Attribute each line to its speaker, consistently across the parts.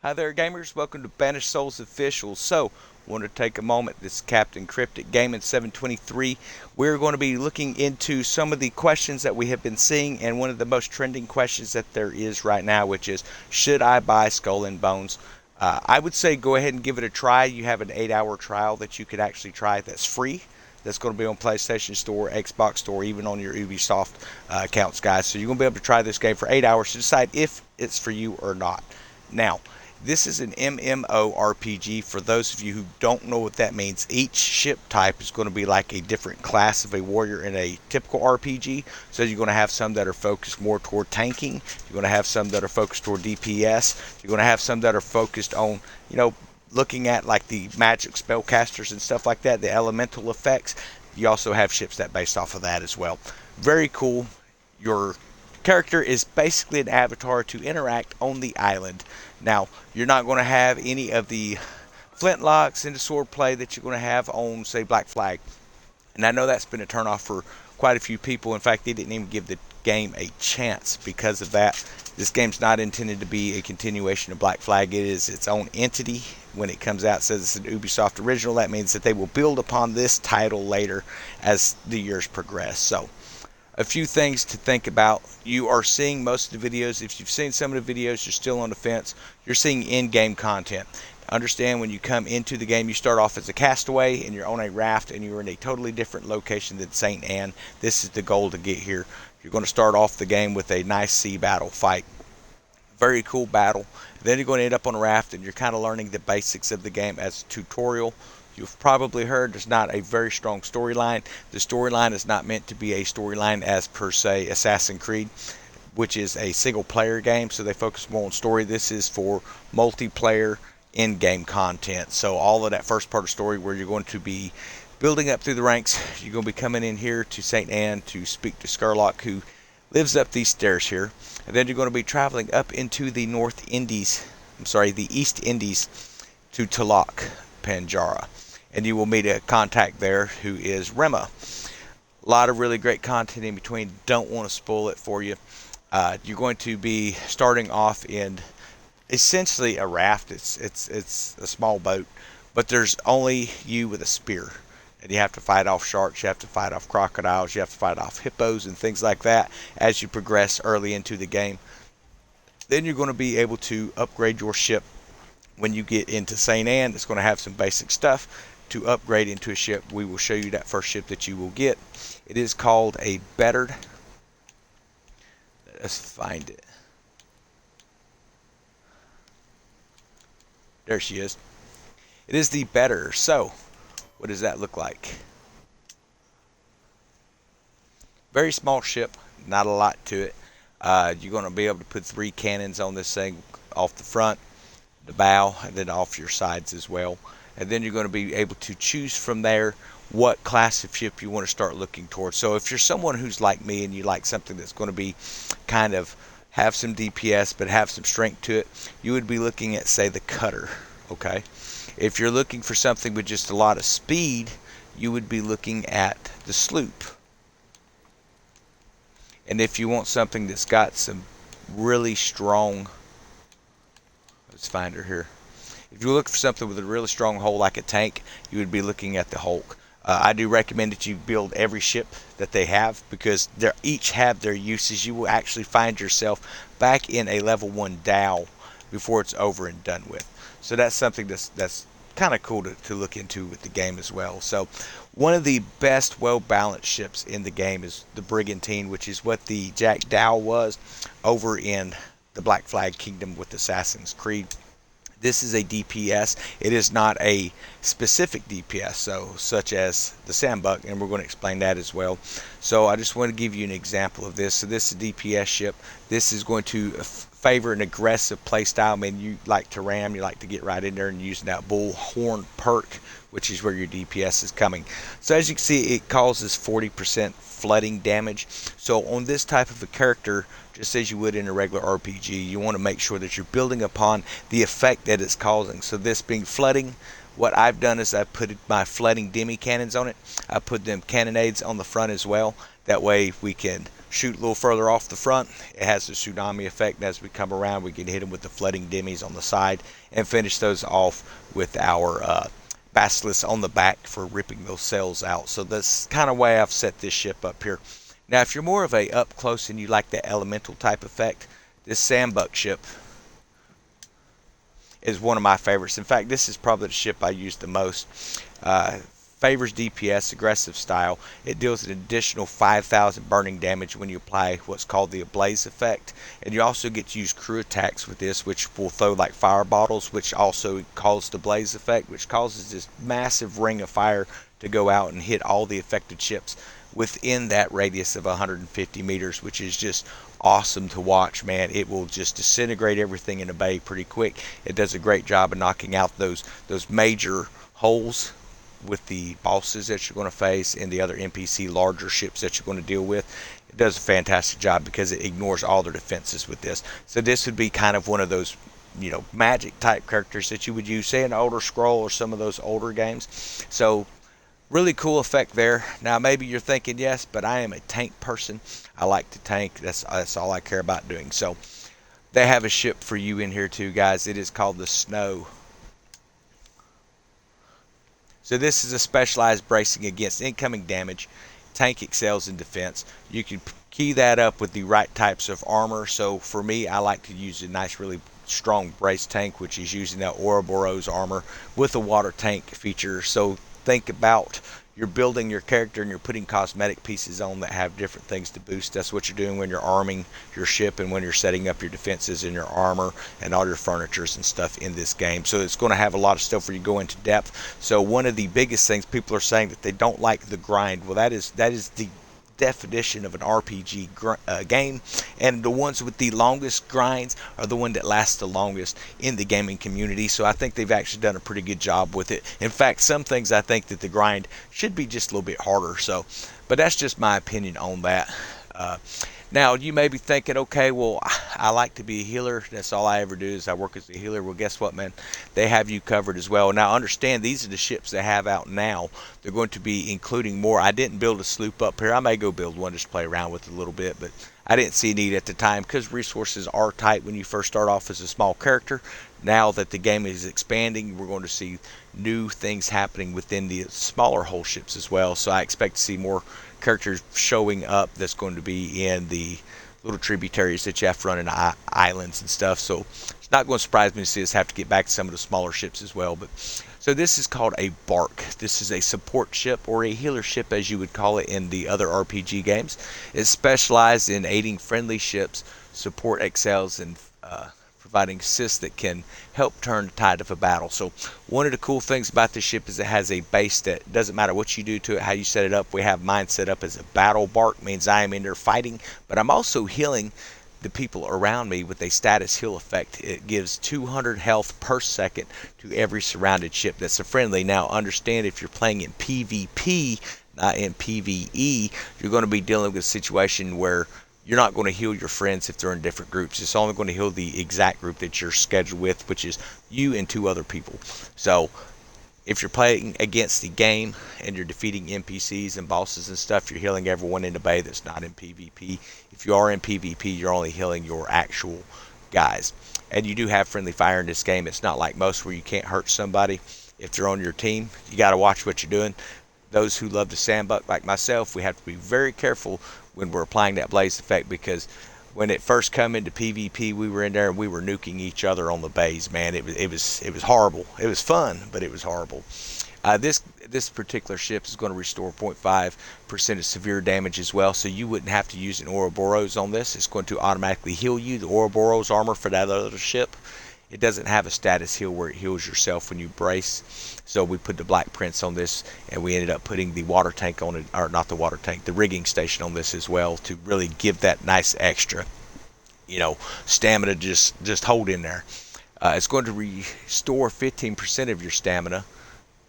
Speaker 1: Hi there, gamers. Welcome to Banished Souls Official. So, want to take a moment. This is Captain Cryptic Gaming 723. We're going to be looking into some of the questions that we have been seeing, and one of the most trending questions that there is right now, which is, should I buy Skull and Bones? I would say go ahead and give it a try. You have an 8-hour trial that you could actually try that's free. That's going to be on PlayStation Store, Xbox Store, even on your Ubisoft accounts, guys. So you're going to be able to try this game for 8 hours to decide if it's for you or not. Now, this is an MMORPG. For those of you who don't know what that means, each ship type is going to be like a different class of a warrior in a typical RPG. So you're going to have some that are focused more toward tanking. You're going to have some that are focused toward DPS. You're going to have some that are focused on, looking at like the magic spellcasters and stuff like that, the elemental effects. You also have ships that based off of that as well. Very cool. Your character is basically an avatar to interact on the island. Now, you're not going to have any of the flintlocks into sword play that you're going to have on, say, Black Flag. And I know that's been a turnoff for quite a few people. In fact, they didn't even give the game a chance because of that. This game's not intended to be a continuation of Black Flag. It is its own entity. When it comes out, it says it's an Ubisoft original. That means that they will build upon this title later as the years progress. So, a few things to think about. You are seeing most of the videos. If you've seen some of the videos, you're still on the fence. You're seeing in-game content. Understand, when you come into the game, you start off as a castaway and you're on a raft and you're in a totally different location than St. Anne. This is the goal to get here. You're going to start off the game with a nice sea battle fight. Very cool battle. Then you're going to end up on a raft and you're kind of learning the basics of the game as a tutorial. You've probably heard there's not a very strong storyline. The storyline is not meant to be a storyline as per se Assassin's Creed, which is a single player game, so they focus more on story. This is for multiplayer in-game content. So all of that first part of the story where you're going to be building up through the ranks, you're going to be coming in here to St. Anne to speak to Skurlock, who lives up these stairs here. And then you're going to be traveling up into the the East Indies to Talak, Panjara. And you will meet a contact there who is Rema. A lot of really great content in between. Don't want to spoil it for you. You're going to be starting off in essentially a raft. It's a small boat, but there's only you with a spear. And you have to fight off sharks, you have to fight off crocodiles, you have to fight off hippos and things like that as you progress early into the game. Then you're going to be able to upgrade your ship. When you get into St. Anne, it's going to have some basic stuff to upgrade into a ship. We will show you that first ship that you will get. It is called a Bettered. Let us find it. There she is. It is the Better. So, what does that look like? Very small ship, not a lot to it. You're going to be able to put 3 cannons on this thing off the front, the bow, and then off your sides as well. And then you're going to be able to choose from there what class of ship you want to start looking towards. So if you're someone who's like me and you like something that's going to be kind of have some DPS but have some strength to it, you would be looking at, say, the cutter. Okay. If you're looking for something with just a lot of speed, you would be looking at the sloop. And if you want something that's got some really strong, let's find her here. If you look for something with a really strong hull like a tank, you would be looking at the Hulk. I do recommend that you build every ship that they have because they each have their uses. You will actually find yourself back in a level 1 Dow before it's over and done with. So that's something that's kind of cool to look into with the game as well. So one of the best well-balanced ships in the game is the Brigantine, which is what the Jack Dow was over in the Black Flag Kingdom with Assassin's Creed. This is a DPS. It is not a specific DPS, so such as the Sandbuck, and we're going to explain that as well. So I just want to give you an example of this. So this is a DPS ship. This is going to favor an aggressive playstyle. I mean, you like to ram, you like to get right in there and use that bullhorn perk, which is where your DPS is coming. So as you can see, it causes 40% flooding damage. So on this type of a character, just as you would in a regular RPG, you want to make sure that you're building upon the effect that it's causing. So this being flooding, what I've done is I've put my flooding demi cannons on it. I put them cannonades on the front as well. That way we can shoot a little further off the front, it has the tsunami effect. And as we come around, we can hit them with the flooding demis on the side and finish those off with our basilisks on the back for ripping those sails out. So that's kind of way I've set this ship up here. Now, if you're more of a up close and you like the elemental type effect, this sandbuck ship is one of my favorites. In fact, this is probably the ship I use the most. Favors DPS, aggressive style. It deals an additional 5,000 burning damage when you apply what's called the ablaze effect. And you also get to use crew attacks with this, which will throw like fire bottles, which also cause the blaze effect, which causes this massive ring of fire to go out and hit all the affected ships within that radius of 150 meters, which is just awesome to watch, man. It will just disintegrate everything in a bay pretty quick. It does a great job of knocking out those major holes with the bosses that you're going to face and the other NPC larger ships that you're going to deal with. It does a fantastic job because it ignores all their defenses with this. So this would be kind of one of those, you know, magic type characters that you would use, say, in Elder Scroll or some of those older games. So really cool effect there. Now maybe you're thinking, yes, but I am a tank person. I like to tank. That's all I care about doing. So they have a ship for you in here too, guys. It is called the Snow. So this is a specialized bracing against incoming damage. Tank excels in defense. You can key that up with the right types of armor. So for me, I like to use a nice, really strong brace tank, which is using that Ouroboros armor with a water tank feature. So think about you're building your character and you're putting cosmetic pieces on that have different things to boost. That's what you're doing when you're arming your ship and when you're setting up your defenses and your armor and all your furnitures and stuff in this game. So it's going to have a lot of stuff where you go into depth. So one of the biggest things people are saying that they don't like the grind. Well, that is the definition of an RPG game, and the ones with the longest grinds are the one that last the longest in the gaming community. So I think they've actually done a pretty good job with it. In fact, some things I think that the grind should be just a little bit harder. So, but that's just my opinion on that. Now you may be thinking, okay, well, I like to be a healer. That's all I ever do is I work as a healer. Well, guess what, man? They have you covered as well. Now understand, these are the ships they have out now. They're going to be including more. I didn't build a sloop up here. I may go build one just to play around with it a little bit, but I didn't see a need at the time because resources are tight when you first start off as a small character. Now that the game is expanding, we're going to see new things happening within the smaller hull ships as well. So I expect to see more characters showing up that's going to be in the little tributaries that you have to run in islands and stuff. So it's not going to surprise me to see us have to get back to some of the smaller ships as well. But so this is called a bark. This is a support ship or a healer ship, as you would call it in the other RPG games. It's specialized in aiding friendly ships. Support excels in providing assists that can help turn the tide of a battle. So one of the cool things about this ship is it has a base that doesn't matter what you do to it, how you set it up. We have mine set up as a battle bark, means I am in there fighting, but I'm also healing the people around me with a status heal effect. It gives 200 health per second to every surrounded ship that's a friendly. Now understand, if you're playing in PvP, not in PvE, you're going to be dealing with a situation where you're not going to heal your friends if they're in different groups. It's only going to heal the exact group that you're scheduled with, which is you and 2 other people. So if you're playing against the game and you're defeating NPCs and bosses and stuff, you're healing everyone in the bay that's not in PvP. If you are in PvP, you're only healing your actual guys. And you do have friendly fire in this game. It's not like most where you can't hurt somebody if they're on your team. You got to watch what you're doing. Those who love to sandbuck like myself, we have to be very careful when we're applying that blaze effect, because when it first come into PvP, we were in there and we were nuking each other on the bays, man. It was horrible. It was fun, but it was horrible. This particular ship is going to restore 0.5% of severe damage as well, so you wouldn't have to use an Ouroboros on this. It's going to automatically heal you, the Ouroboros armor for that other ship. It doesn't have a status heal where it heals yourself when you brace. So we put the Black Prince on this, and we ended up putting the water tank on it, or not the water tank, the rigging station on this as well, to really give that nice extra, stamina just hold in there. It's going to restore 15% of your stamina,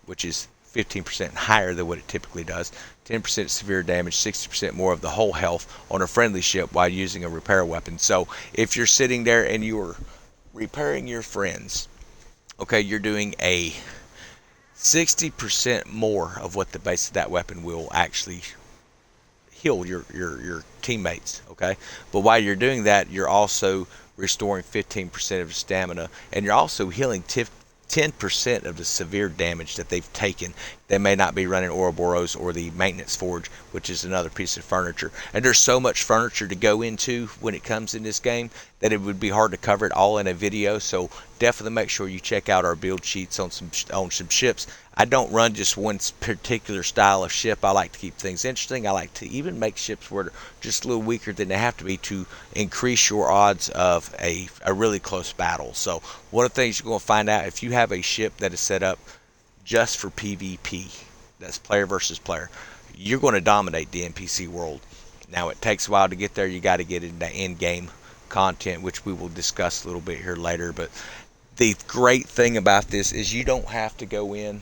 Speaker 1: which is 15% higher than what it typically does. 10% severe damage, 60% more of the whole health on a friendly ship while using a repair weapon. So if you're sitting there and you're repairing your friends, okay, you're doing a 60% more of what the base of that weapon will actually heal your teammates, okay? But while you're doing that, you're also restoring 15% of stamina, and you're also healing 10% of the severe damage that they've taken. They may not be running Ouroboros or the maintenance forge, which is another piece of furniture. And there's so much furniture to go into when it comes in this game that it would be hard to cover it all in a video. So definitely make sure you check out our build sheets on some ships. I don't run just one particular style of ship. I like to keep things interesting. I like to even make ships where they're just a little weaker than they have to be to increase your odds of a really close battle. So one of the things you're going to find out, if you have a ship that is set up just for PvP, that's player versus player, you're going to dominate the NPC world. Now it takes a while to get there. You got to get into in-game content, which we will discuss a little bit here later. But the great thing about this is you don't have to go in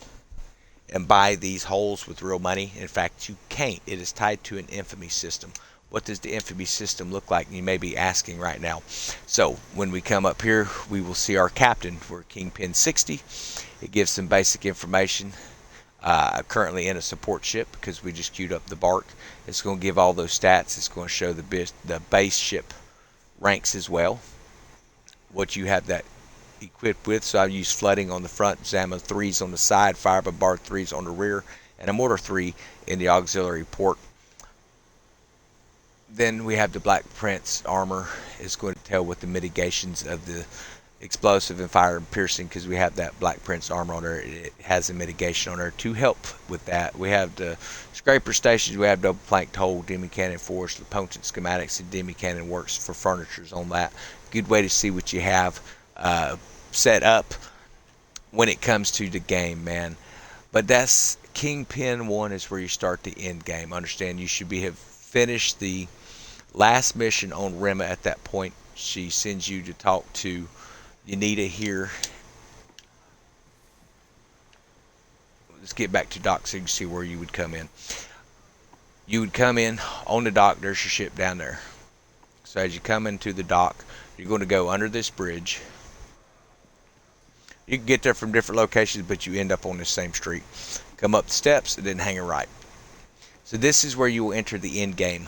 Speaker 1: and buy these holes with real money. In fact, you can't. It is tied to an Infb system. What does the Infb system look like? You may be asking right now. So when we come up here, we will see our captain. We're Kingpin 60. It gives some basic information. Currently in a support ship because we just queued up the bark. It's going to give all those stats. It's going to show the base ship ranks as well, what you have that equipped with. So I use flooding on the front, Zama 3s on the side, fire bombard 3s on the rear, and a mortar 3 in the auxiliary port. Then we have the Black Prince armor. It's going to tell what the mitigations of the explosive and fire and piercing, because we have that Black Prince armor on there. It has a mitigation on there to help with that. We have the scraper stations. We have double planked hole, demi cannon force, the potent schematics, and demi cannon works for furnitures on that. Good way to see what you have set up when it comes to the game, man. But that's Kingpin 1 is where you start the end game. Understand, you should have finished the last mission on Rima at that point. She sends you to talk to Unita here. Let's get back to dock so you can see where you would come in. You would come in on the dock. There's your ship down there. So as you come into the dock, you're going to go under this bridge. You can get there from different locations, but you end up on the same street. Come up the steps and then hang a right. So this is where you will enter the end game.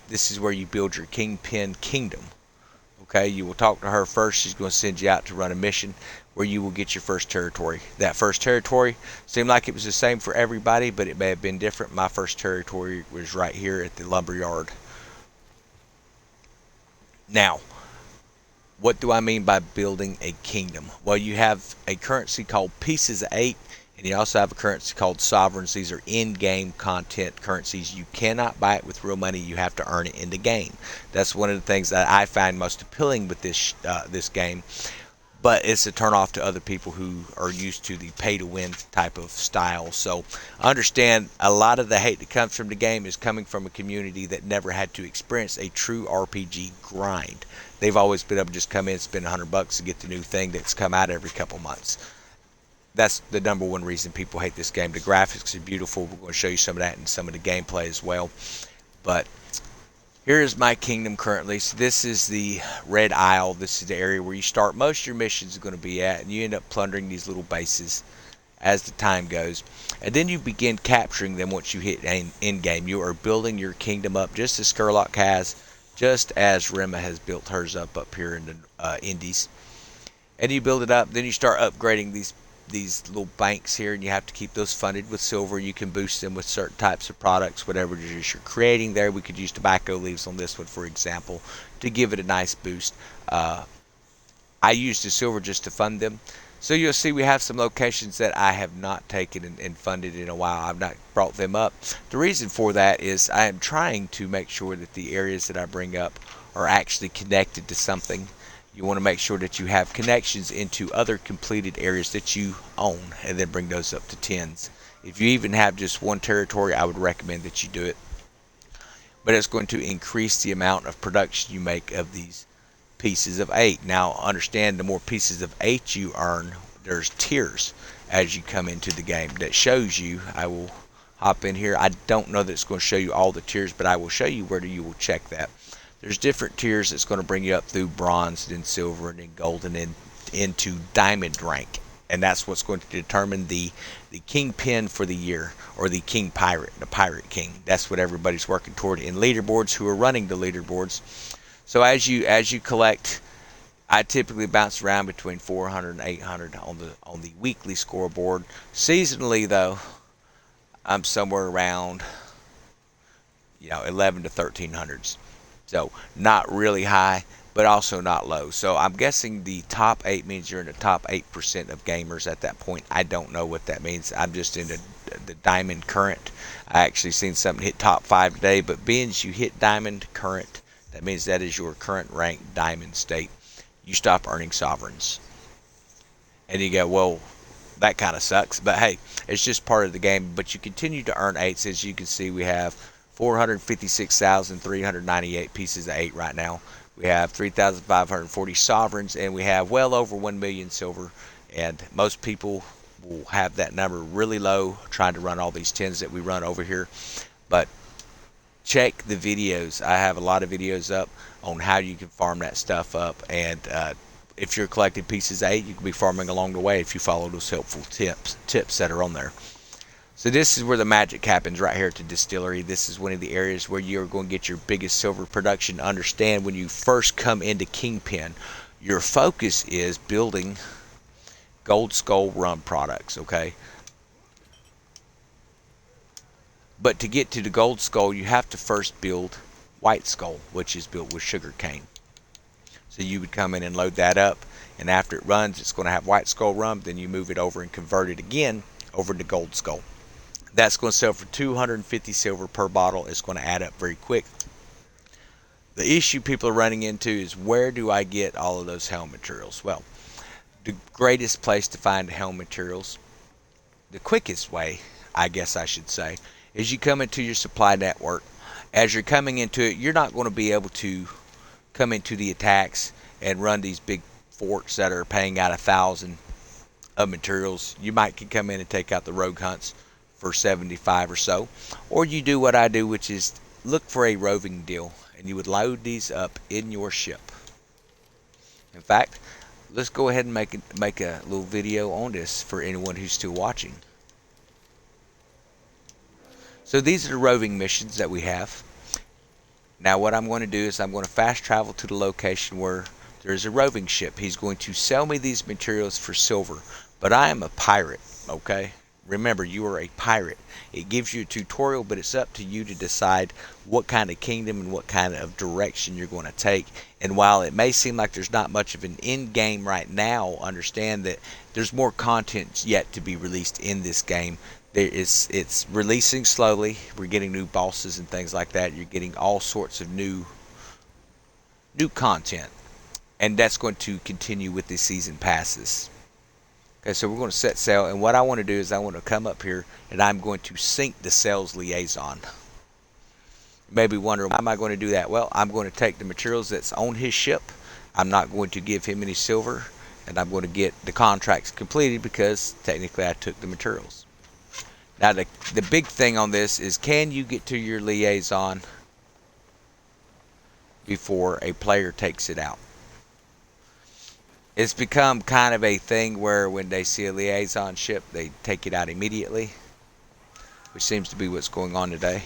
Speaker 1: This is where you build your Kingpin Kingdom. Okay, you will talk to her first. She's going to send you out to run a mission where you will get your first territory. That first territory seemed like it was the same for everybody, but it may have been different. My first territory was right here at the lumber yard. Now, what do I mean by building a kingdom? Well, you have a currency called Pieces of 8, and you also have a currency called Sovereigns. These are in-game content currencies. You cannot buy it with real money. You have to earn it in the game. That's one of the things that I find most appealing with this game. But it's a turn-off to other people who are used to the pay-to-win type of style. So understand, a lot of the hate that comes from the game is coming from a community that never had to experience a true RPG grind. They've always been able to just come in and spend $100 to get the new thing that's come out every couple months. That's the number one reason people hate this game. The graphics are beautiful. We're going to show you some of that in some of the gameplay as well. But here is my kingdom currently. So this is the Red Isle. This is the area where you start most of your missions are going to be at. And you end up plundering these little bases as the time goes. And then you begin capturing them once you hit end game. You are building your kingdom up just as Skurlock has, just as Rima has built hers up here in the Indies. And you build it up. Then you start upgrading these little banks here, and you have to keep those funded with silver. You can boost them with certain types of products, whatever it is you're creating there. We could use tobacco leaves on this one, for example, to give it a nice boost. I used the silver just to fund them. So you'll see we have some locations that I have not taken and funded in a while. I've not brought them up. The reason for that is I am trying to make sure that the areas that I bring up are actually connected to something. You want to make sure that you have connections into other completed areas that you own, and then bring those up to 10s. If you even have just one territory, I would recommend that you do it. But it's going to increase the amount of production you make of these pieces of 8. Now understand, the more pieces of 8 you earn, there's tiers as you come into the game that shows you. I will hop in here. I don't know that it's going to show you all the tiers, but I will show you where you will check that. There's different tiers that's going to bring you up through bronze, then silver, and then gold, and then into diamond rank. and that's what's going to determine the kingpin for the year, or the king pirate, the pirate king. That's what everybody's working toward in leaderboards who are running the leaderboards. So as you collect, I typically bounce around between 400 and 800 on the weekly scoreboard. Seasonally though, I'm somewhere around 11 to 1300s. So not really high, but also not low. So I'm guessing the top 8 means you're in the top 8% of gamers at that point. I don't know what that means. I'm just in the diamond current. I actually seen something hit top 5 today, but being you hit diamond current, that means that is your current rank diamond state. You stop earning sovereigns. And you go, well, that kind of sucks, but hey, it's just part of the game. But you continue to earn 8s. As you can see, we have 456,398 pieces of 8 right now. We have 3,540 sovereigns, and we have well over 1 million silver. And most people will have that number really low trying to run all these 10s that we run over here. But check the videos. I have a lot of videos up on how you can farm that stuff up, and if you're collecting pieces of 8, you can be farming along the way if you follow those helpful tips that are on there. So this is where the magic happens, right here at the distillery. This is one of the areas where you're going to get your biggest silver production. Understand, when you first come into Kingpin, your focus is building Gold Skull rum products, okay? But to get to the Gold Skull, you have to first build White Skull, which is built with sugar cane. So you would come in and load that up, and after it runs, it's going to have White Skull rum. Then you move it over and convert it again over to Gold Skull. That's going to sell for 250 silver per bottle. It's going to add up very quick. The issue people are running into is, where do I get all of those helm materials? Well, the greatest place to find helm materials, the quickest way, I guess I should say, is you come into your supply network. As you're coming into it, you're not going to be able to come into the attacks and run these big forts that are paying out 1,000 of materials. You might can come in and take out the rogue hunts for 75 or so, or you do what I do, which is look for a roving deal, and you would load these up in your ship. In fact, let's go ahead and make a little video on this for anyone who's still watching. So these are the roving missions that we have. Now what I'm going to do is I'm going to fast travel to the location where there's a roving ship. He's going to sell me these materials for silver, but I am a pirate, okay? Remember, you are a pirate. It gives you a tutorial, but it's up to you to decide what kind of kingdom and what kind of direction you're going to take. And while it may seem like there's not much of an end game right now, understand that there's more content yet to be released in this game. It's releasing slowly. We're getting new bosses and things like that. You're getting all sorts of new content, and that's going to continue with the season passes. Okay, so we're going to set sail, and what I want to do is I want to come up here and I'm going to sync the sales liaison. You may be wondering, why am I going to do that? Well, I'm going to take the materials that's on his ship. I'm not going to give him any silver, and I'm going to get the contracts completed because technically I took the materials. Now the big thing on this is, can you get to your liaison before a player takes it out? It's become kind of a thing where when they see a liaison ship, they take it out immediately, which seems to be what's going on today.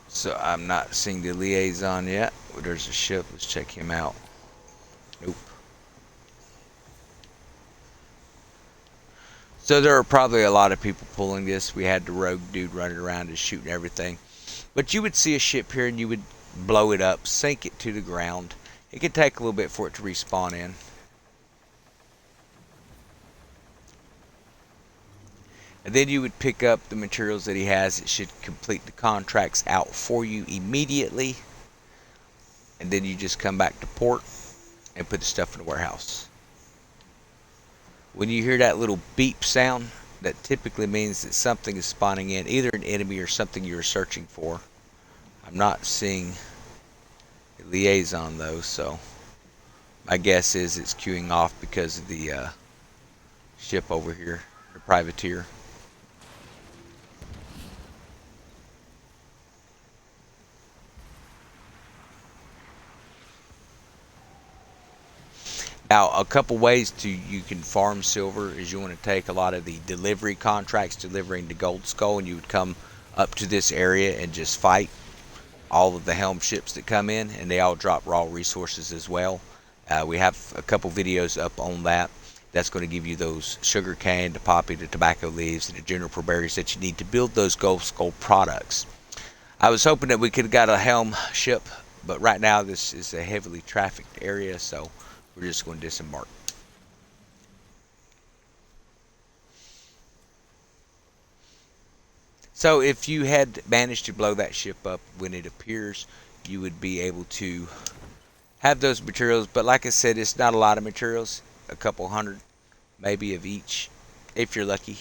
Speaker 1: So I'm not seeing the liaison yet. Oh, there's a ship. Let's check him out. Nope. So there are probably a lot of people pulling this. We had the rogue dude running around and shooting everything. But you would see a ship here and you would blow it up, sink it to the ground. It could take a little bit for it to respawn in. And then you would pick up the materials that he has. It should complete the contracts out for you immediately. And then you just come back to port and put the stuff in the warehouse. When you hear that little beep sound, that typically means that something is spawning in, either an enemy or something you're searching for. I'm not seeing a liaison though, so my guess is it's queuing off because of the ship over here, the privateer. Now, a couple ways you can farm silver is you want to take a lot of the delivery contracts delivering to Gold Skull, and you would come up to this area and just fight all of the helm ships that come in, and they all drop raw resources as well. We have a couple videos up on that. That's going to give you those sugar cane, the poppy, the tobacco leaves, and the juniper berries that you need to build those Gold Skull products. I was hoping that we could have got a helm ship, but right now this is a heavily trafficked area, so we're just going to disembark. So if you had managed to blow that ship up when it appears, you would be able to have those materials. But like I said, it's not a lot of materials, a couple hundred maybe of each if you're lucky.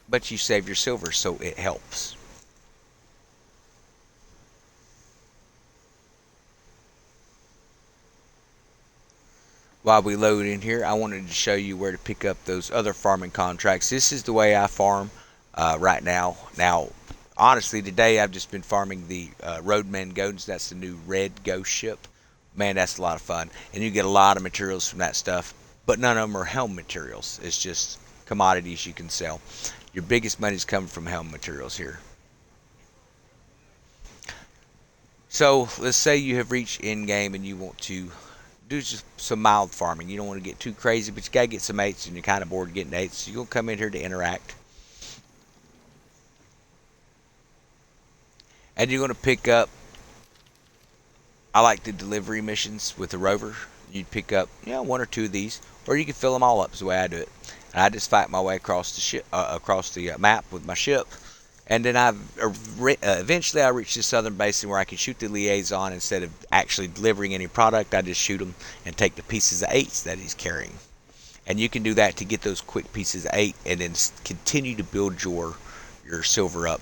Speaker 1: But you save your silver, so it helps. While we load in here, I wanted to show you where to pick up those other farming contracts. This is the way I farm right now. Now, honestly, today I've just been farming the Roadman Godins. That's the new red ghost ship. Man, that's a lot of fun. And you get a lot of materials from that stuff, but none of them are helm materials. It's just commodities you can sell. Your biggest money is coming from helm materials here. So let's say you have reached end game and you want to do just some mild farming. You don't want to get too crazy, but you got to get some 8s, and you're kind of bored getting 8s. So you're going to come in here to interact. And you're going to pick up, I like the delivery missions with the rover. You'd pick up, one or two of these, or you can fill them all up is the way I do it. And I just fight my way across the ship, across the map with my ship. And then eventually I reach the southern basin where I can shoot the liaison instead of actually delivering any product. I just shoot him and take the pieces of 8s that he's carrying. And you can do that to get those quick pieces of 8 and then continue to build your silver up.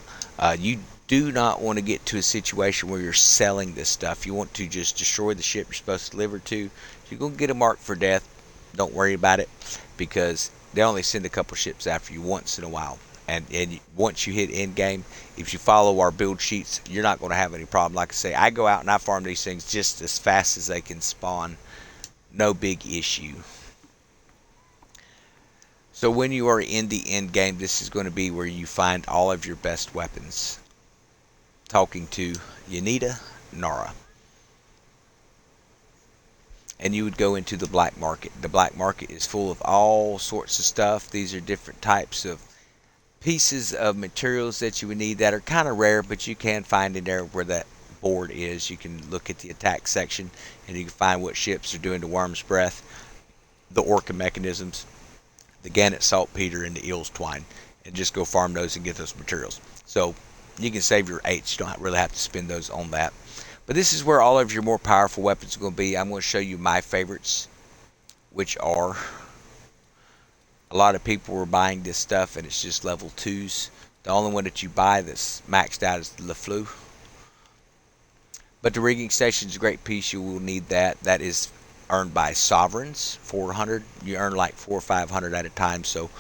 Speaker 1: You do not want to get to a situation where you're selling this stuff. You want to just destroy the ship you're supposed to deliver to. You're going to get a mark for death. Don't worry about it, because they only send a couple ships after you once in a while. And once you hit end game, if you follow our build sheets, you're not going to have any problem. Like I say, I go out and I farm these things just as fast as they can spawn. No big issue. So when you are in the end game, this is going to be where you find all of your best weapons. Talking to Yanita, Nara. And you would go into the black market. The black market is full of all sorts of stuff. These are different types of pieces of materials that you would need that are kind of rare, but you can find in there where that board is. You can look at the attack section and you can find what ships are doing to Worm's Breath, the Orca mechanisms, the Gannet Saltpeter, and the Eel's Twine, and just go farm those and get those materials. So you can save your 8s. You don't really have to spend those on that. But this is where all of your more powerful weapons are going to be. I'm going to show you my favorites, which are, a lot of people were buying this stuff and it's just level 2s. The only one that you buy that's maxed out is the LeFleur. But the rigging station is a great piece. You will need that. That is earned by sovereigns, 400. You earn like 400 or 500 at a time, so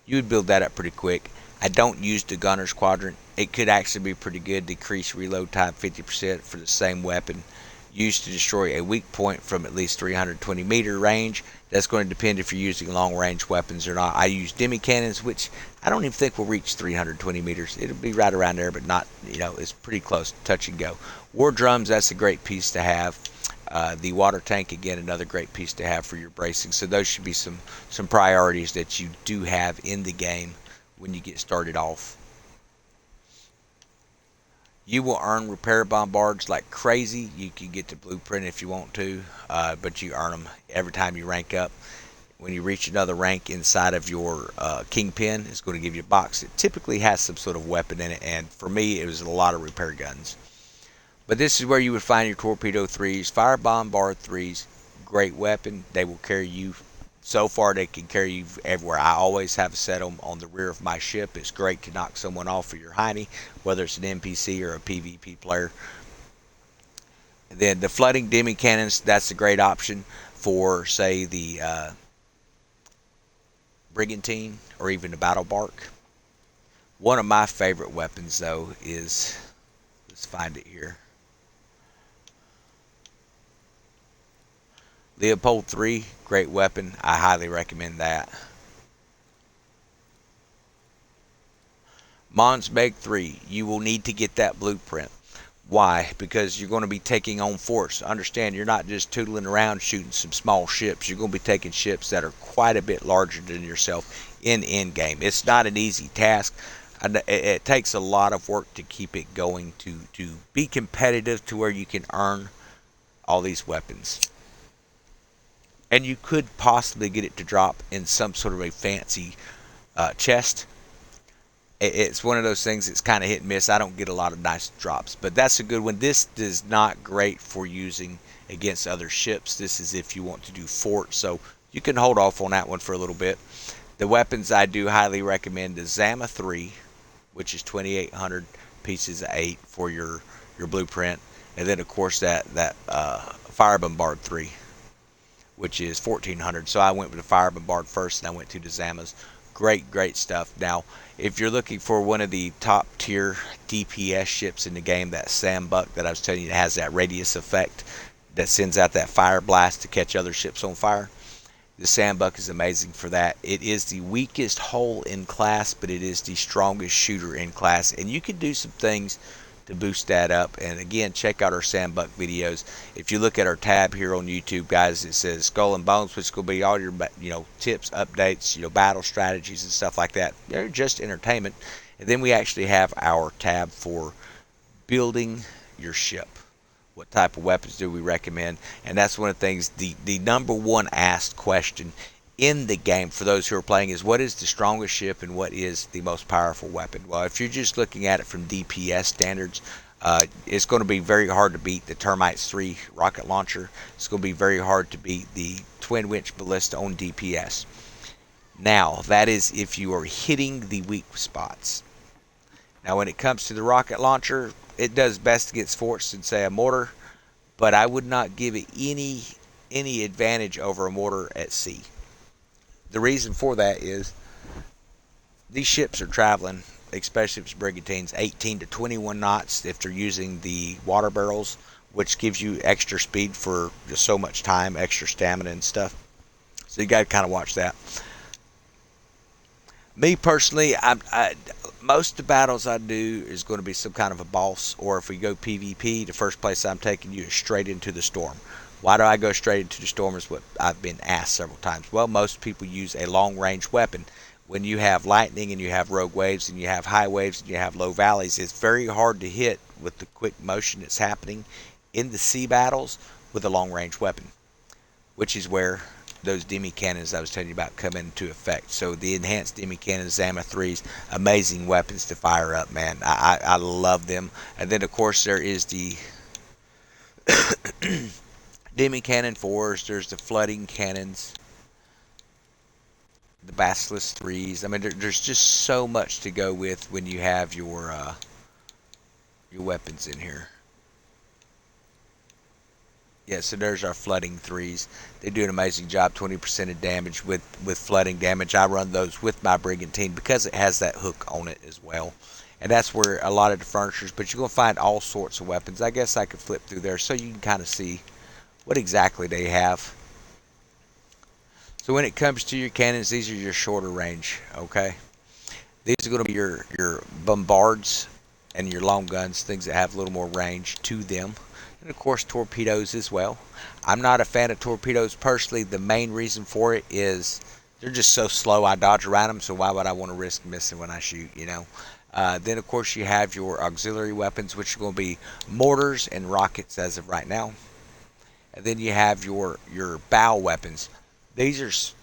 Speaker 1: you would build that up pretty quick. I don't use the gunner's quadrant. It could actually be pretty good. Decrease reload time 50% for the same weapon. Used to destroy a weak point from at least 320 meter range. That's going to depend if you're using long range weapons or not. I use demi cannons, which I don't even think will reach 320 meters. It'll be right around there, but not, it's pretty close, touch and go. War drums, that's a great piece to have. The water tank, again, another great piece to have for your bracing. So those should be some priorities that you do have in the game when you get started off. You will earn repair bombards like crazy. You can get the blueprint if you want to, but you earn them every time you rank up. When you reach another rank inside of your kingpin, it's going to give you a box. It typically has some sort of weapon in it, and for me, it was a lot of repair guns. But this is where you would find your torpedo 3s, fire bombard 3s, great weapon. They will carry you. So far, they can carry you everywhere. I always have a set on the rear of my ship. It's great to knock someone off for your hiney, whether it's an NPC or a PvP player. And then the flooding demi cannons, that's a great option for, say, the brigantine or even the battle bark. One of my favorite weapons, though, is, let's find it here. Leopold 3, great weapon. I highly recommend that. Mons Meg 3, you will need to get that blueprint. Why? Because you're going to be taking on force. Understand, you're not just tootling around shooting some small ships. You're going to be taking ships that are quite a bit larger than yourself in endgame. It's not an easy task. It takes a lot of work to keep it going, to be competitive to where you can earn all these weapons. And you could possibly get it to drop in some sort of a fancy chest. It's one of those things that's kind of hit and miss. I don't get a lot of nice drops, but that's a good one. This is not great for using against other ships. This is if you want to do fort, so you can hold off on that one for a little bit. The weapons I do highly recommend is Zama 3, which is 2,800 pieces of 8 for your blueprint, and then of course that Fire Bombard 3, which is 1,400. So I went with the Fire Bombard first, and I went to the Zamas. Great stuff. Now, if you're looking for one of the top tier DPS ships in the game, that Sambuck that I was telling you that has that radius effect that sends out that fire blast to catch other ships on fire, the Sambuck is amazing for that. It is the weakest hull in class, but it is the strongest shooter in class, and you can do some things to boost that up. And again, check out our Sambuck videos. If you look at our tab here on YouTube, guys, it says Skull and Bones, which will be all your tips, updates, battle strategies and stuff like that. They're just entertainment. And then we actually have our tab for building your ship. What type of weapons do we recommend? And that's one of the things, the number one asked question in the game for those who are playing is, what is the strongest ship and what is the most powerful weapon? Well, if you're just looking at it from DPS standards, it's going to be very hard to beat the Termites 3 rocket launcher. It's going to be very hard to beat the Twin Winch Ballista on DPS. Now, that is if you are hitting the weak spots. Now, when it comes to the rocket launcher, it does best against forts than, say, a mortar, but I would not give it any advantage over a mortar at sea. The reason for that is these ships are traveling, especially if it's brigantines, 18 to 21 knots if they're using the water barrels, which gives you extra speed for just so much time, extra stamina and stuff. So you got to kind of watch that. Me personally, most of the battles I do is going to be some kind of a boss, or if we go PvP, the first place I'm taking you is straight into the storm. Why do I go straight into the storm is what I've been asked several times. Well, most people use a long-range weapon. When you have lightning and you have rogue waves and you have high waves and you have low valleys, it's very hard to hit with the quick motion that's happening in the sea battles with a long-range weapon, which is where those demi cannons I was telling you about come into effect. So the enhanced demi cannons, Zama 3s, amazing weapons to fire up, man. I love them. And then, of course, there is the demi cannon 4s. There's the flooding cannons, the Basilisk 3s. I mean, there's just so much to go with when you have your weapons in here. Yeah, so there's our flooding 3s. They do an amazing job, 20% of damage with flooding damage. I run those with my brigantine because it has that hook on it as well. And that's where a lot of the furnitures, but you're going to find all sorts of weapons. I guess I could flip through there so you can kind of see what exactly they have. So when it comes to your cannons, these are your shorter range, okay? These are going to be your bombards and your long guns, things that have a little more range to them. And of course torpedoes as well. I'm not a fan of torpedoes personally. The main reason for it is they're just so slow. I dodge around them, so why would I want to risk missing when I shoot, Then of course you have your auxiliary weapons, which are going to be mortars and rockets as of right now. And then you have your bow weapons. These are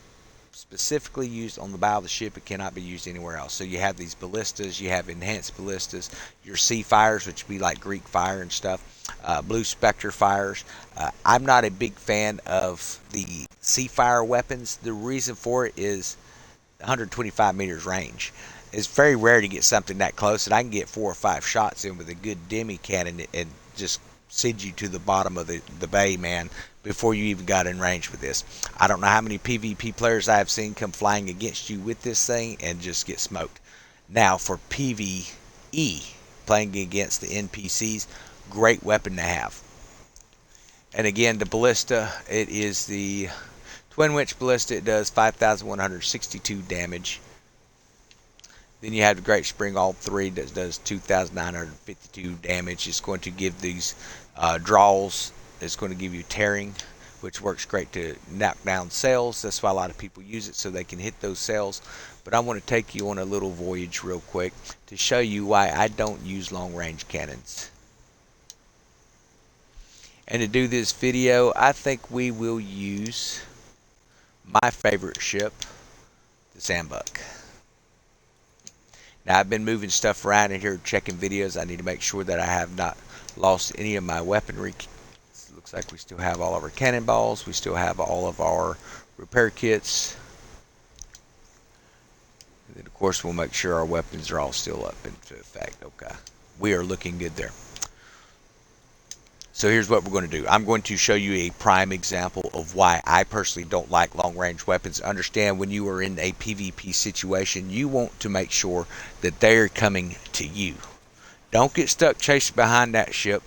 Speaker 1: specifically used on the bow of the ship. It cannot be used anywhere else. So you have these ballistas, you have enhanced ballistas, your sea fires, which would be like Greek fire and stuff, blue spectre fires. I'm not a big fan of the sea fire weapons. The reason for it is 125 meters range. It's very rare to get something that close, and I can get 4 or 5 shots in with a good demi cannon and just send you to the bottom of the bay, man, before you even got in range with this. I don't know how many PvP players I have seen come flying against you with this thing and just get smoked. Now, for PvE, playing against the NPCs, great weapon to have. And again, the ballista, it is the twin winch ballista. It does 5,162 damage. Then you have the Great Spring All 3 that does 2,952 damage. It's going to give these draws. It's going to give you tearing, which works great to knock down cells. That's why a lot of people use it, so they can hit those cells. But I want to take you on a little voyage real quick to show you why I don't use long-range cannons. And to do this video, I think we will use my favorite ship, the Sandbuck. Now, I've been moving stuff around in here, checking videos. I need to make sure that I have not lost any of my weaponry. It looks like we still have all of our cannonballs. We still have all of our repair kits. And then, of course, we'll make sure our weapons are all still up into effect. Okay. We are looking good there. So here's what we're going to do. I'm going to show you a prime example of why I personally don't like long-range weapons. Understand, when you are in a PvP situation, you want to make sure that they're coming to you. Don't get stuck chasing behind that ship.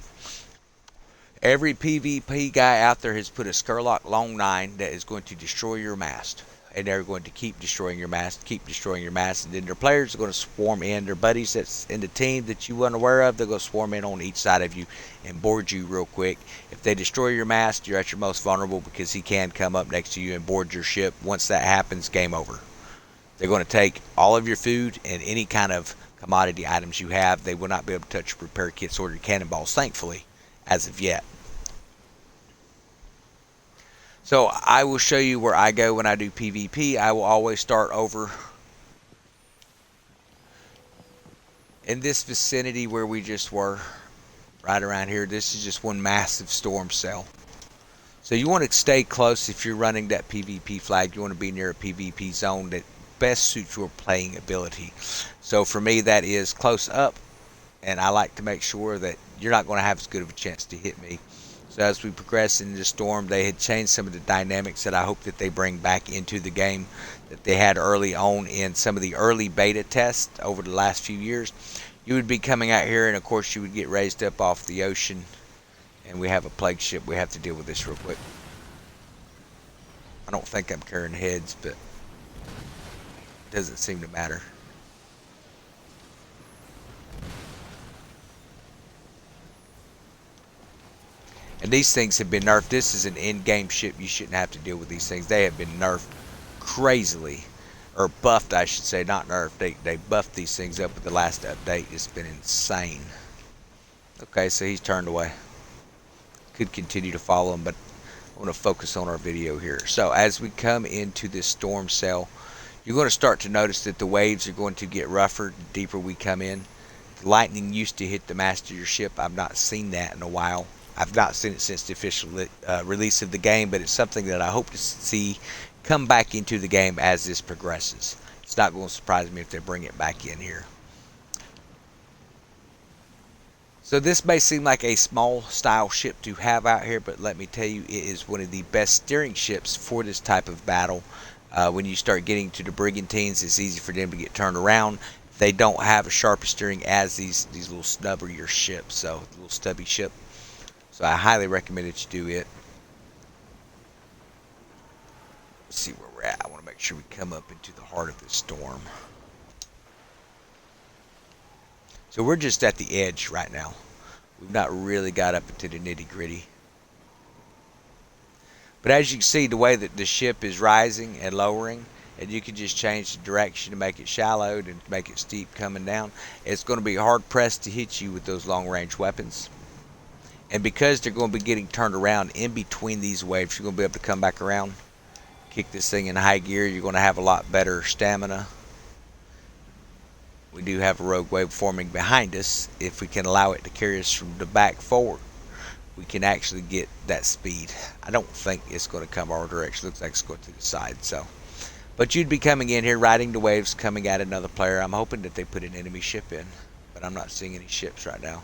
Speaker 1: Every PvP guy out there has put a Skurlock Long 9 that is going to destroy your mast. And they're going to keep destroying your mast, and then their players are going to swarm in. Their buddies that's in the team that you weren't aware of, they're going to swarm in on each side of you and board you real quick. If they destroy your mast, you're at your most vulnerable, because he can come up next to you and board your ship. Once that happens, game over. They're going to take all of your food and any kind of commodity items you have. They will not be able to touch your repair kits or your cannonballs, thankfully, as of yet. So I will show you where I go when I do PvP. I will always start over in this vicinity where we just were, right around here. This is just one massive storm cell. So you want to stay close if you're running that PvP flag. You want to be near a PvP zone that best suits your playing ability. So for me, that is close up, and I like to make sure that you're not going to have as good of a chance to hit me. So as we progress in the storm, they had changed some of the dynamics that I hope that they bring back into the game that they had early on in some of the early beta tests over the last few years. You would be coming out here, and of course you would get raised up off the ocean, and we have a plague ship. We have to deal with this real quick. I don't think I'm carrying heads, but it doesn't seem to matter. And these things have been nerfed. This is an in-game ship. You shouldn't have to deal with these things. They have been nerfed crazily. Or buffed, I should say. Not nerfed. They buffed these things up with the last update. It's been insane. Okay, so he's turned away. Could continue to follow him, but I want to focus on our video here. So as we come into this storm cell, you're going to start to notice that the waves are going to get rougher the deeper we come in. The lightning used to hit the mast of your ship. I've not seen that in a while. I've not seen it since the official release of the game, but it's something that I hope to see come back into the game as this progresses. It's not going to surprise me if they bring it back in here. So this may seem like a small style ship to have out here, but let me tell you, it is one of the best steering ships for this type of battle. When you start getting to the brigantines, it's easy for them to get turned around. They don't have a sharper steering as these little snubbier ships, so a little stubby ship. So I highly recommend that you do it. Let's see where we're at. I want to make sure we come up into the heart of the storm. So we're just at the edge right now. We've not really got up into the nitty gritty. But as you can see, the way that the ship is rising and lowering, and you can just change the direction to make it shallow and make it steep coming down, it's going to be hard pressed to hit you with those long range weapons. And because they're going to be getting turned around in between these waves, you're going to be able to come back around, kick this thing in high gear. You're going to have a lot better stamina. We do have a rogue wave forming behind us. If we can allow it to carry us from the back forward, we can actually get that speed. I don't think it's going to come our direction. Looks like it's going to the side. But you'd be coming in here, riding the waves, coming at another player. I'm hoping that they put an enemy ship in, but I'm not seeing any ships right now.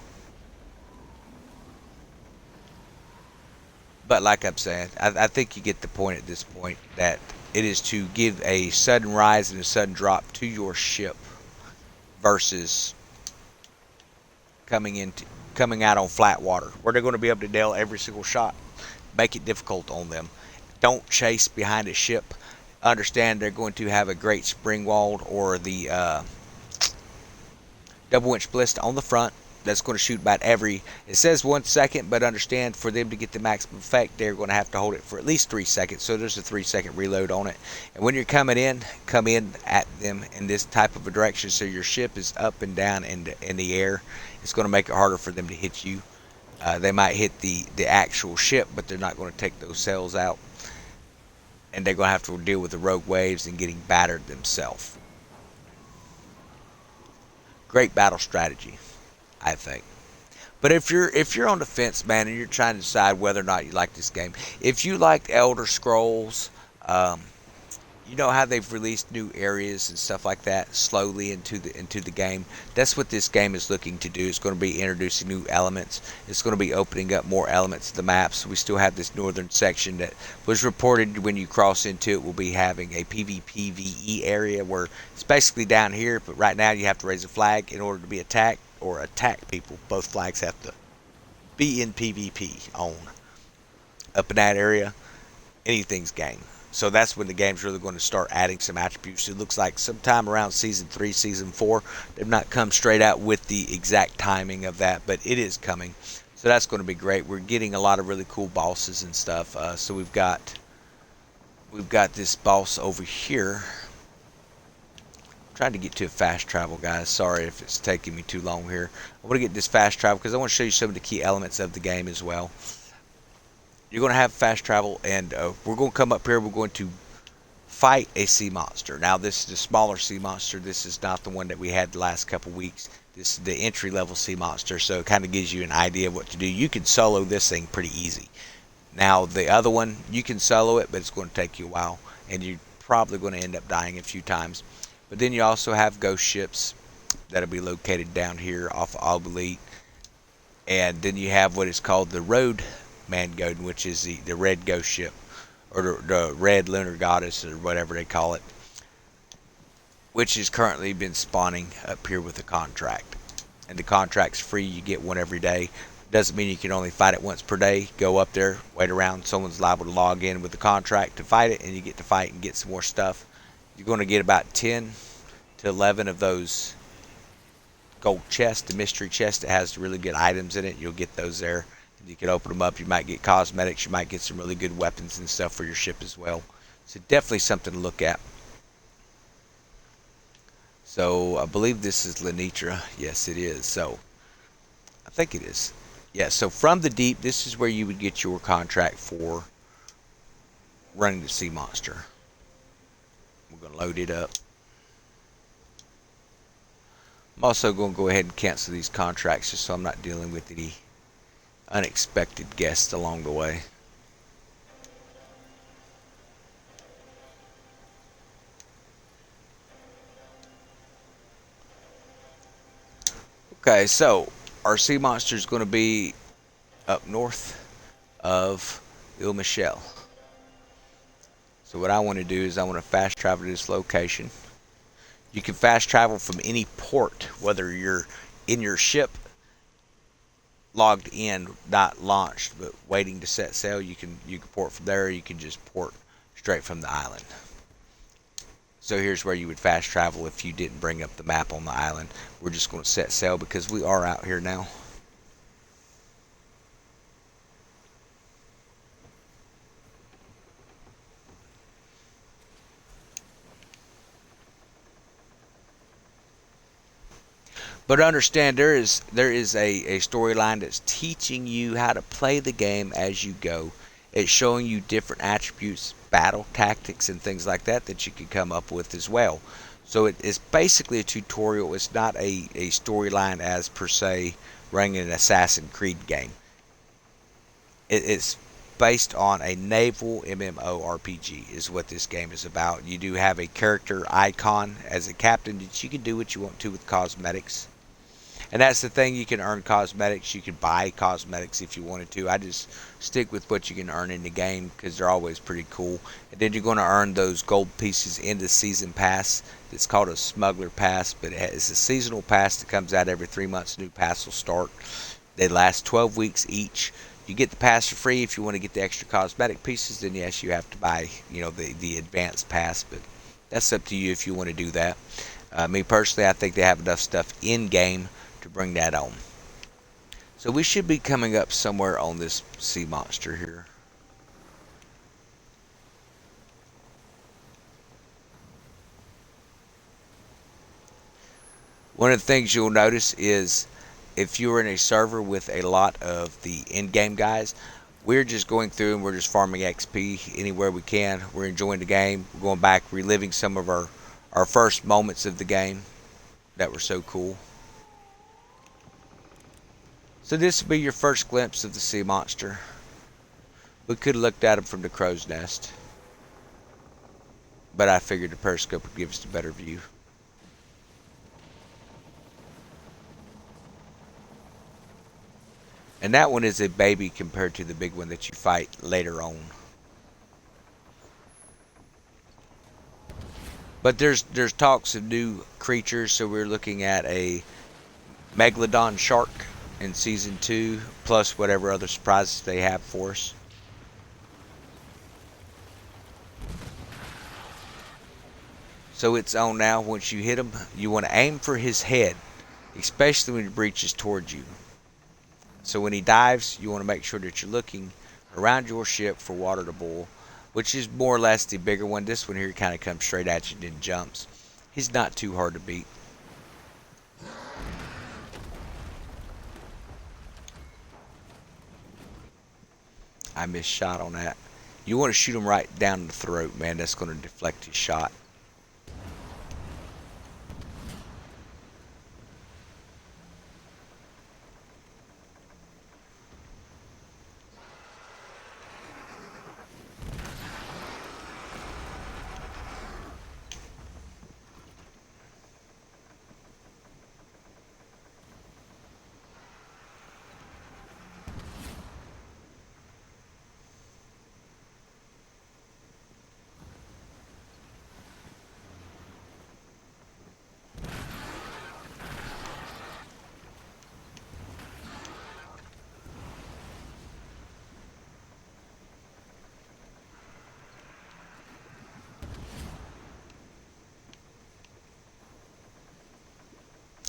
Speaker 1: But like I'm saying, I think you get the point at this point, that it is to give a sudden rise and a sudden drop to your ship versus coming out on flat water, where they're going to be able to nail every single shot. make it difficult on them. Don't chase behind a ship. Understand they're going to have a great spring wall or the double winch ballista on the front that's going to shoot about it says 1 second, but understand for them to get the maximum effect, they're going to have to hold it for at least 3 seconds. So there's a 3-second reload on it. And when you're coming in, come in at them in this type of a direction so your ship is up and down in the air. It's going to make it harder for them to hit you. They might hit the actual ship, but they're not going to take those sails out. And they're going to have to deal with the rogue waves and getting battered themselves. Great battle strategy, I think. But if you're on the fence, man, and you're trying to decide whether or not you like this game, if you liked Elder Scrolls, you know how they've released new areas and stuff like that slowly into the game. That's what this game is looking to do. It's going to be introducing new elements. It's going to be opening up more elements of the maps. We still have this northern section that was reported when you cross into it will be having a PvPvE area where it's basically down here, but right now you have to raise a flag in order to be attacked or attack people. Both flags have to be in PvP on. Up in that area, anything's game. So that's when the game's really going to start adding some attributes. It looks like sometime around Season 3, Season 4. They've not come straight out with the exact timing of that, but it is coming. So that's going to be great. We're getting a lot of really cool bosses and stuff. So we've got this boss over here. I'm trying to get to a fast travel, guys. Sorry if it's taking me too long here. I want to get this fast travel because I want to show you some of the key elements of the game as well. You're going to have fast travel, and we're going to come up here. We're going to fight a sea monster. Now, this is the smaller sea monster. This is not the one that we had the last couple weeks. This is the entry-level sea monster, so it kind of gives you an idea of what to do. You can solo this thing pretty easy. Now, the other one, you can solo it, but it's going to take you a while, and you're probably going to end up dying a few times. But then you also have ghost ships that'll be located down here off of Obelete. And then you have what is called the Road Mangoden, which is the red ghost ship, or the red lunar goddess, or whatever they call it, which has currently been spawning up here with the contract. And the contract's free. You get one every day. Doesn't mean you can only fight it once per day. Go up there, wait around. Someone's liable to log in with the contract to fight it, and you get to fight and get some more stuff. You're going to get about 10 to 11 of those gold chests, the mystery chest that has really good items in it. You'll get those there. You can open them up. You might get cosmetics. You might get some really good weapons and stuff for your ship as well. So definitely something to look at. So I believe this is Lenitra. Yes, it is. So I think it is. Yeah, so from the deep, this is where you would get your contract for running the sea monster. We're going to load it up. I'm also going to go ahead and cancel these contracts just so I'm not dealing with any unexpected guests along the way. Okay, so our sea monster is going to be up north of Il Michel. So what I want to do is I want to fast travel to this location. You can fast travel from any port, whether you're in your ship logged in, not launched, but waiting to set sail. You can port from there, or you can just port straight from the island. So here's where you would fast travel if you didn't bring up the map on the island. We're just going to set sail because we are out here now. But understand there is a storyline that's teaching you how to play the game as you go. It's showing you different attributes, battle tactics, and things like that that you can come up with as well. So it's basically a tutorial. It's not a storyline as per se running an Assassin's Creed game. It's based on a naval MMORPG is what this game is about. You do have a character icon as a captain that you can do what you want to with cosmetics. And that's the thing, you can earn cosmetics. You can buy cosmetics if you wanted to. I just stick with what you can earn in the game because they're always pretty cool. And then you're going to earn those gold pieces in the season pass. It's called a smuggler pass, but it's a seasonal pass that comes out every 3 months. New pass will start. They last 12 weeks each. You get the pass for free. If you want to get the extra cosmetic pieces, then yes, you have to buy, the advanced pass. But that's up to you if you want to do that. Me personally, I think they have enough stuff in game to bring that on. So we should be coming up somewhere on this sea monster here. One of the things you'll notice is if you're in a server with a lot of the in-game guys, we're just going through and we're just farming XP anywhere we can. We're enjoying the game. We're going back, reliving some of our first moments of the game that were so cool. So this will be your first glimpse of the sea monster. We could have looked at him from the crow's nest, but I figured the periscope would give us a better view. And that one is a baby compared to the big one that you fight later on. But there's talks of new creatures, so we're looking at a megalodon shark in season 2, plus whatever other surprises they have for us. So it's on now. Once you hit him, you want to aim for his head, especially when he breaches towards you. So when he dives, you want to make sure that you're looking around your ship for water to boil, which is more or less the bigger one. This one here kind of comes straight at you and then jumps. He's not too hard to beat. I missed shot on that. You want to shoot him right down the throat, man. That's going to deflect his shot.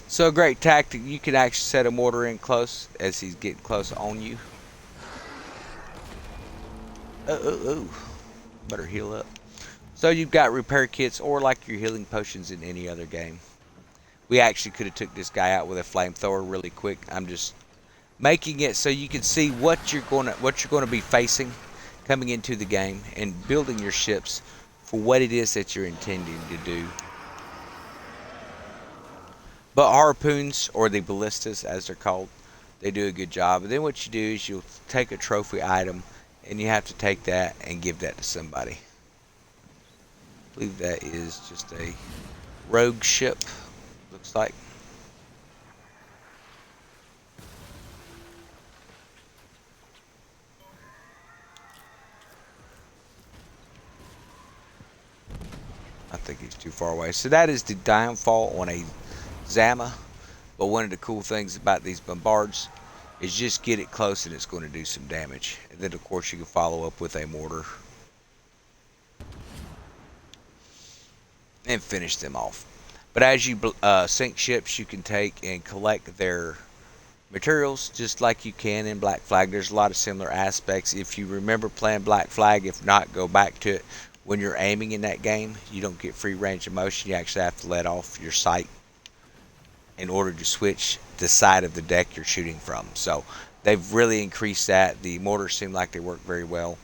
Speaker 1: So a great tactic, you can actually set a mortar in close as he's getting close on you. Oh. Better heal up. So you've got repair kits or like your healing potions in any other game. We actually could have took this guy out with a flamethrower really quick. I'm just making it so you can see what you're going to be facing coming into the game and building your ships for what it is that you're intending to do. But harpoons, or the ballistas as they're called, they do a good job. And then what you do is you'll take a trophy item and you have to take that and give that to somebody. I believe that is just a rogue ship, looks like. I think he's too far away. So that is the downfall on a Zama. But one of the cool things about these bombards is just get it close and it's going to do some damage. And then of course you can follow up with a mortar and finish them off. But as you sink ships, you can take and collect their materials just like you can in Black Flag. There's a lot of similar aspects. If you remember playing Black Flag, if not, go back to it. When you're aiming in that game, you don't get free range of motion. You actually have to let off your sight in order to switch the side of the deck you're shooting from. So they've really increased that. The mortars seem like they work very well.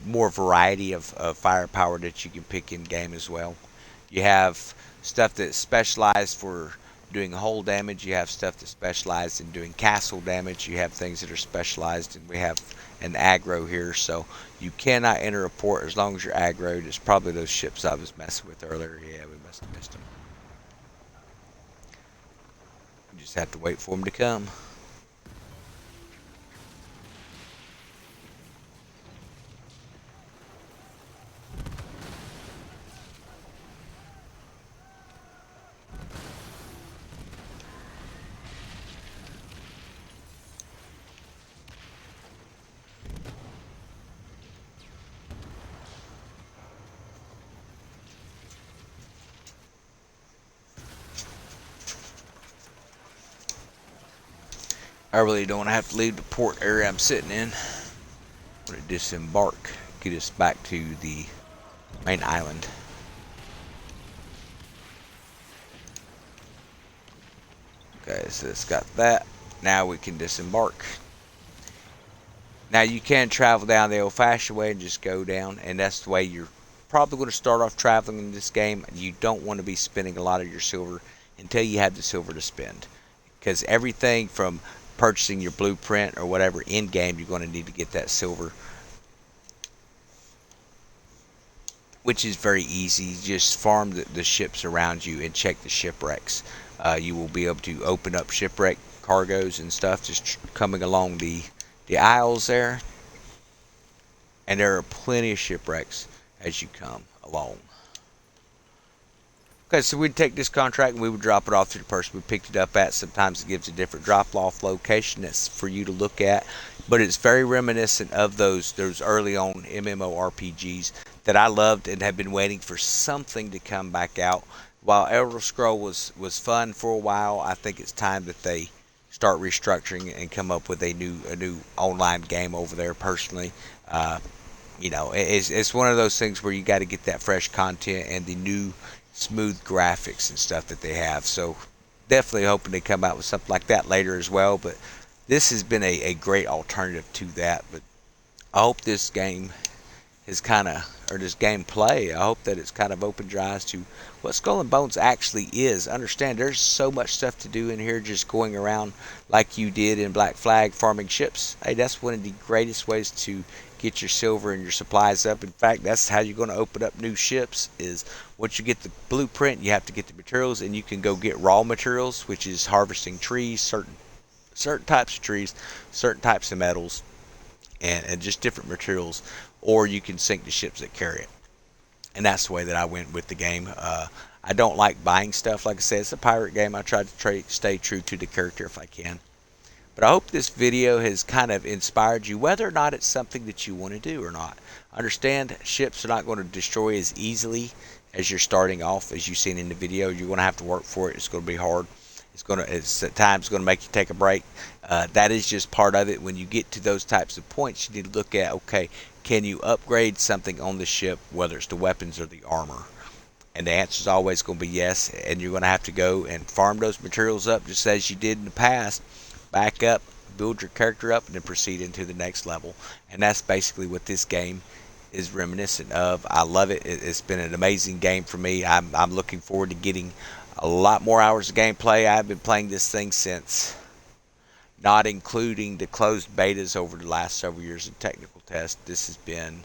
Speaker 1: More variety of firepower that you can pick in game as well. You have stuff that's specialized for doing hull damage. You have stuff that's specialized in doing castle damage. You have things that are specialized, and we have an aggro here, so you cannot enter a port as long as you're aggroed. It's probably those ships I was messing with earlier. Yeah, we must have missed them. You just have to wait for them to come. I really don't have to leave the port area I'm sitting in. I'm going to disembark, get us back to the main island. Okay, so it's got that. Now we can disembark. Now you can travel down the old-fashioned way and just go down, and that's the way you're probably going to start off traveling in this game. You don't want to be spending a lot of your silver until you have the silver to spend, because everything from purchasing your blueprint or whatever in game, you're going to need to get that silver, which is very easy. Just farm the ships around you and check the shipwrecks. You will be able to open up shipwreck cargoes and stuff just coming along the aisles there, and there are plenty of shipwrecks as you come along. Okay, so we'd take this contract and we would drop it off to the person we picked it up at. Sometimes it gives a different drop-off location that's for you to look at, but it's very reminiscent of those early on MMORPGs that I loved and have been waiting for something to come back out. While Elder Scroll was fun for a while, I think it's time that they start restructuring and come up with a new online game over there. Personally, it's one of those things where you got to get that fresh content and the new smooth graphics and stuff that they have. So definitely hoping they come out with something like that later as well. But this has been a great alternative to that. But I hope this game is this gameplay, I hope that it's kind of opened your eyes to what Skull and Bones actually is. Understand there's so much stuff to do in here, just going around like you did in Black Flag farming ships. Hey, that's one of the greatest ways to get your silver and your supplies up. In fact, that's how you're going to open up new ships, is once you get the blueprint, you have to get the materials, and you can go get raw materials, which is harvesting trees, certain types of trees, certain types of metals, and just different materials, or you can sink the ships that carry it. And that's the way that I went with the game. I don't like buying stuff. Like I said, it's a pirate game. I try to stay true to the character if I can. But I hope this video has kind of inspired you, whether or not it's something that you want to do or not. Understand, ships are not going to destroy as easily as you're starting off, as you've seen in the video. You're going to have to work for it. It's going to be hard. It's at times going to make you take a break. That is just part of it. When you get to those types of points, you need to look at, okay, can you upgrade something on the ship, whether it's the weapons or the armor? And the answer is always going to be yes. And you're going to have to go and farm those materials up just as you did in the past. Back up, build your character up, and then proceed into the next level. And that's basically what this game is reminiscent of. I love it. It's been an amazing game for me. I'm looking forward to getting a lot more hours of gameplay. I've been playing this thing since, not including the closed betas over the last several years of technical tests. This has been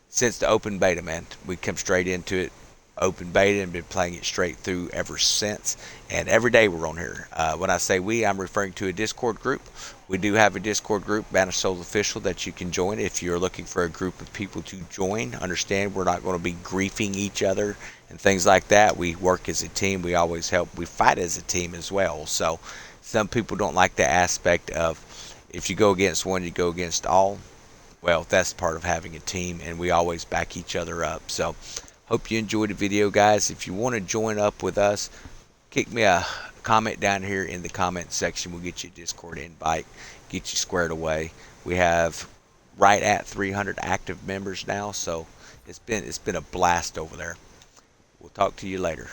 Speaker 1: since the open beta, man. We come straight into it, open beta, and been playing it straight through ever since. And every day we're on here. When I say we, I'm referring to a Discord group. We do have a Discord group, Banished Souls Official, that you can join if you're looking for a group of people to join. Understand, we're not going to be griefing each other and things like that. We work as a team. We always help. We fight as a team as well. So some people don't like the aspect of if you go against one, you go against all. Well, that's part of having a team, and we always back each other up. So hope you enjoyed the video, guys. If you want to join up with us, kick me a comment down here in the comment section. We'll get you a Discord invite, get you squared away. We have right at 300 active members now, so it's been a blast over there. We'll talk to you later.